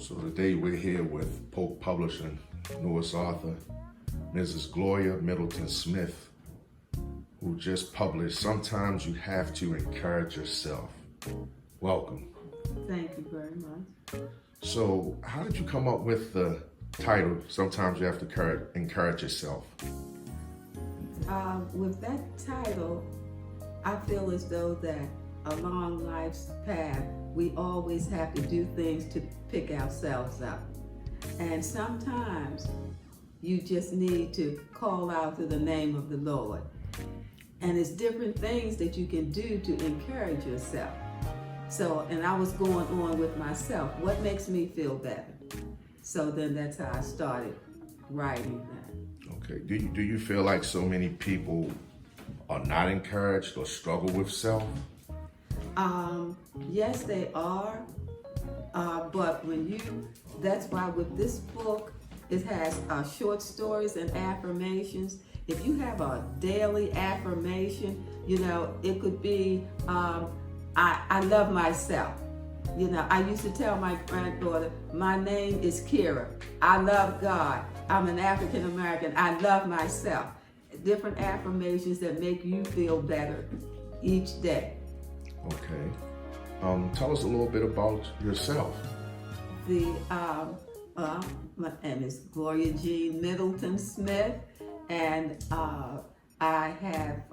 So today we're here with Polk Publishing newest author, Mrs. Gloria Middleton Smith, who just published Sometimes You Have to Encourage Yourself. Welcome. Thank you very much. So how did you come up with the title, Sometimes You Have to Encourage Yourself? With that title, I feel as though that along life's path, we always have to do things to pick ourselves up. And sometimes you just need to call out to the name of the Lord. And it's different things that you can do to encourage yourself. So, and I was going on with myself, what makes me feel better? So then that's how I started writing that. Okay, do you feel like so many people are not encouraged or struggle with self? Yes, they are. But that's why with this book, it has short stories and affirmations. If you have a daily affirmation, it could be, I love myself. I used to tell my granddaughter, my name is Kira. I love God. I'm an African American. I love myself. Different affirmations that make you feel better each day. Okay. Tell us a little bit about yourself. My name is Gloria Jean Middleton Smith, and I have,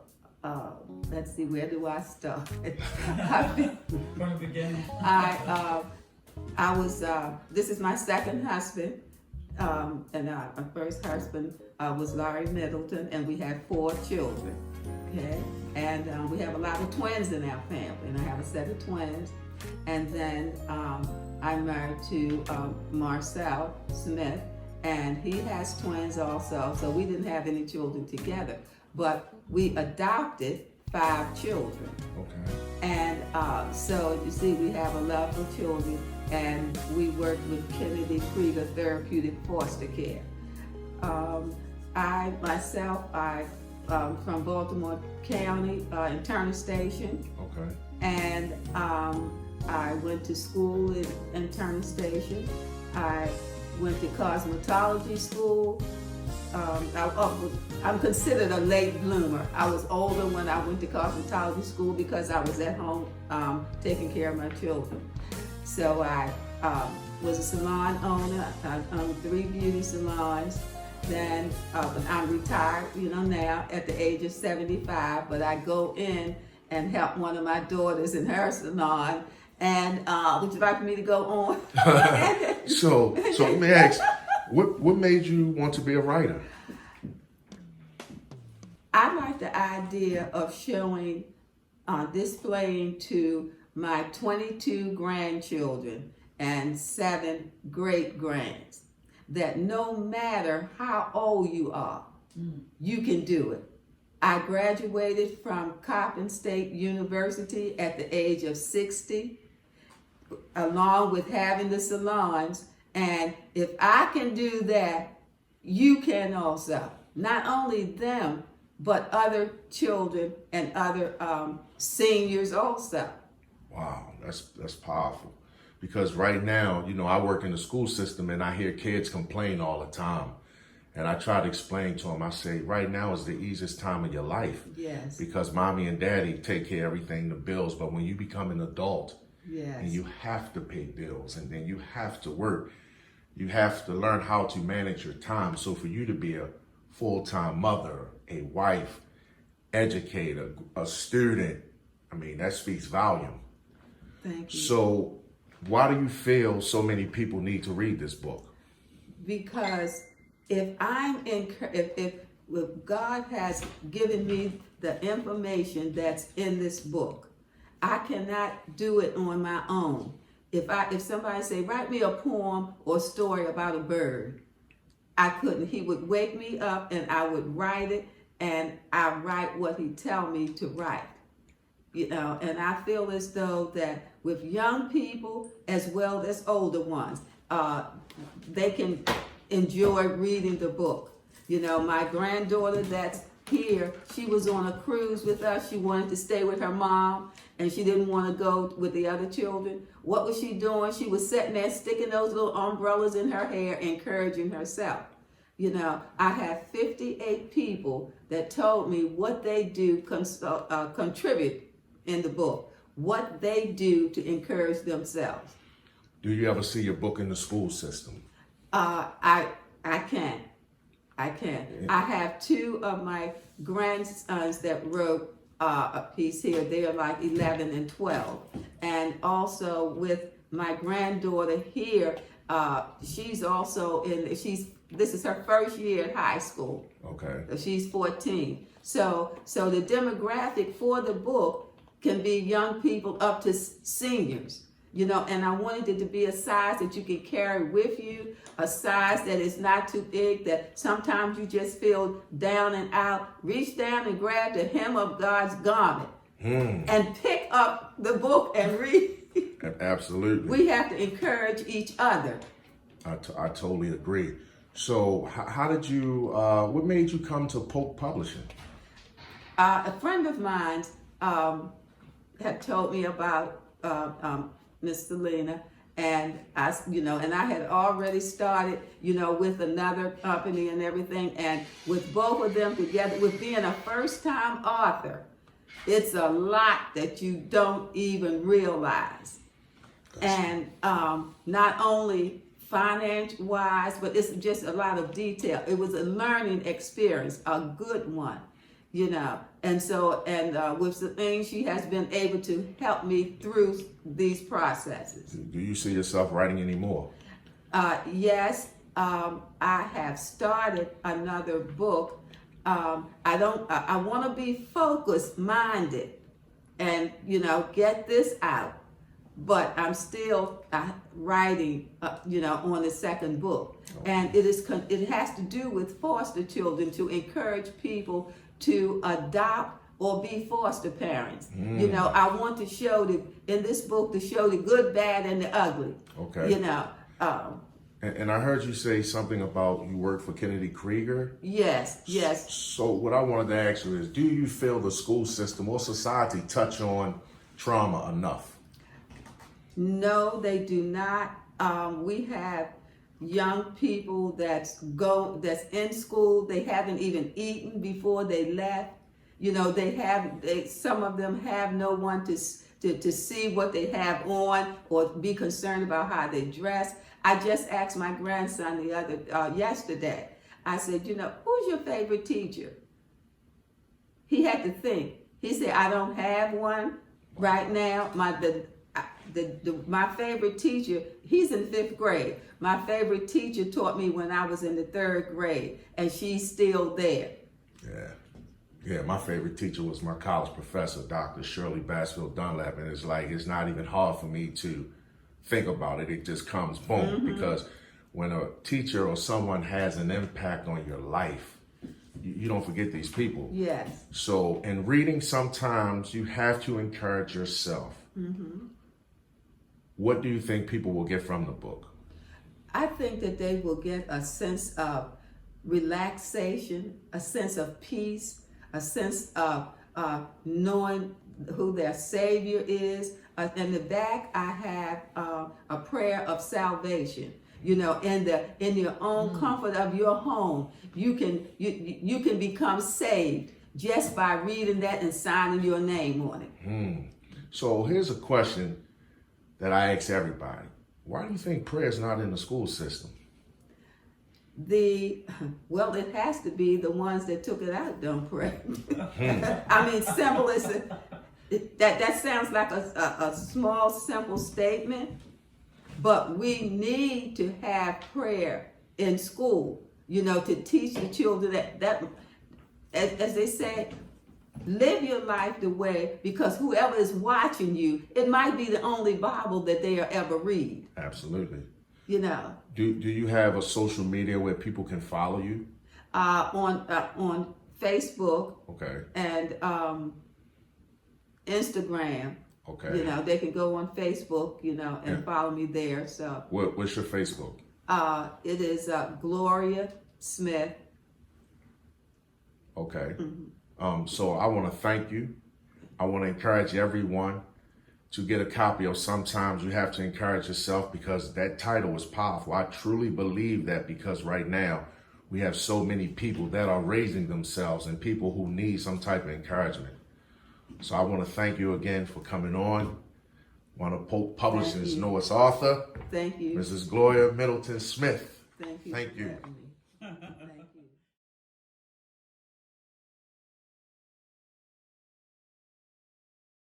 let's see, where do I start? From the beginning. This is my second husband, and my first husband was Larry Middleton, and we had 4 children, okay? And we have a lot of twins in our family, and I have a set of twins. And then I'm married to Marcel Smith, and he has twins also, so we didn't have any children together. But we adopted 5 children. Okay. And so you see, we have a love for children, and we work with Kennedy Krieger Therapeutic Foster Care. I from Baltimore County in Turner Station. Okay. And I went to school in Turner Station. I went to cosmetology school. I'm considered a late bloomer. I was older when I went to cosmetology school because I was at home taking care of my children. So I was a salon owner. I owned 3 beauty salons. Then I'm retired, now at the age of 75, but I go in and help one of my daughters in her salon. And would you like me to go on? So let me ask, what made you want to be a writer? I like the idea of showing, displaying to my 22 grandchildren and 7 great-grands that no matter how old you are, you can do it. I graduated from Coppin State University at the age of 60, along with having the salons. And if I can do that, you can also. Not only them, but other children and other seniors also. Wow, that's powerful. Because right now, I work in the school system and I hear kids complain all the time. And I try to explain to them, I say, right now is the easiest time of your life. Yes. Because mommy and daddy take care of everything, the bills. But when you become an adult, yes, and you have to pay bills, and then you have to work, you have to learn how to manage your time. So for you to be a full-time mother, a wife, educator, a student, that speaks volume. Thank you. So why do you feel so many people need to read this book? Because if God has given me the information that's in this book, I cannot do it on my own. If somebody say, write me a poem or story about a bird, I couldn't. He would wake me up and I would write it, and I write what he tell me to write. And I feel as though that with young people as well as older ones, they can enjoy reading the book. My granddaughter that's here, she was on a cruise with us. She wanted to stay with her mom, and she didn't want to go with the other children. What was she doing? She was sitting there sticking those little umbrellas in her hair, encouraging herself. You know, I have 58 people that told me what they do contribute in the book, what they do to encourage themselves. Do you ever see your book in the school system? I can't. I have two of my grandsons that wrote a piece here. They're like 11 and 12. And also with my granddaughter here, she's also this is her first year at high school. Okay. So she's 14. So the demographic for the book can be young people up to seniors. You know, and I wanted it to be a size that you can carry with you, a size that is not too big, that sometimes you just feel down and out. Reach down and grab the hem of God's garment and pick up the book and read. Absolutely. We have to encourage each other. I totally agree. So how did you, what made you come to Polk Publishing? A friend of mine had told me about Miss Selena, and I had already started, with another company and everything, and with both of them together, with being a first-time author, it's a lot that you don't even realize. And not only finance-wise, but it's just a lot of detail. It was a learning experience, a good one. And so, with the things, she has been able to help me through these processes. Do you see yourself writing any more? Yes, I have started another book. I want to be focused minded and, get this out, but I'm still writing, on the second book. And it has to do with foster children, to encourage people to adopt or be foster parents. I want to show in this book to show the good, bad, and the ugly. Okay. And I heard you say something about you work for Kennedy Krieger. Yes. So what I wanted to ask you is, do you feel the school system or society touch on trauma enough? No, they do not. We have young people that's in school. They haven't even eaten before they left. Some of them have no one to see what they have on or be concerned about how they dress. I just asked my grandson yesterday. I said, who's your favorite teacher? He had to think. He said, I don't have one right now. My favorite teacher, he's in 5th grade. My favorite teacher taught me when I was in the 3rd grade, and she's still there. Yeah, my favorite teacher was my college professor, Dr. Shirley Bassfield Dunlap, and it's not even hard for me to think about it. It just comes boom, because when a teacher or someone has an impact on your life, you don't forget these people. Yes. So in reading, sometimes you have to encourage yourself. What do you think people will get from the book? I think that they will get a sense of relaxation, a sense of peace, a sense of knowing who their Savior is. In the back, I have a prayer of salvation. In your own comfort of your home, you can become saved just by reading that and signing your name on it. So here's a question that I ask everybody. Why do you think prayer is not in the school system? Well, it has to be the ones that took it out don't pray. I mean, simple as that sounds like a small, simple statement, but we need to have prayer in school, to teach the children that as they say, live your life the way, because whoever is watching you, it might be the only Bible that they'll ever read. Absolutely. Do you have a social media where people can follow you? On Facebook. Okay. And Instagram. Okay. They can go on Facebook, and follow me there. So what's your Facebook? It is Gloria Smith. Okay. So I want to thank you. I want to encourage everyone to get a copy of Sometimes You Have to Encourage Yourself, because that title is powerful. I truly believe that, because right now we have so many people that are raising themselves and people who need some type of encouragement. So I want to thank you again for coming on. One of Polk Publishing's newest author, Thank you. Mrs. Gloria Middleton Smith. Thank you. Thank for you. having me. Thank you.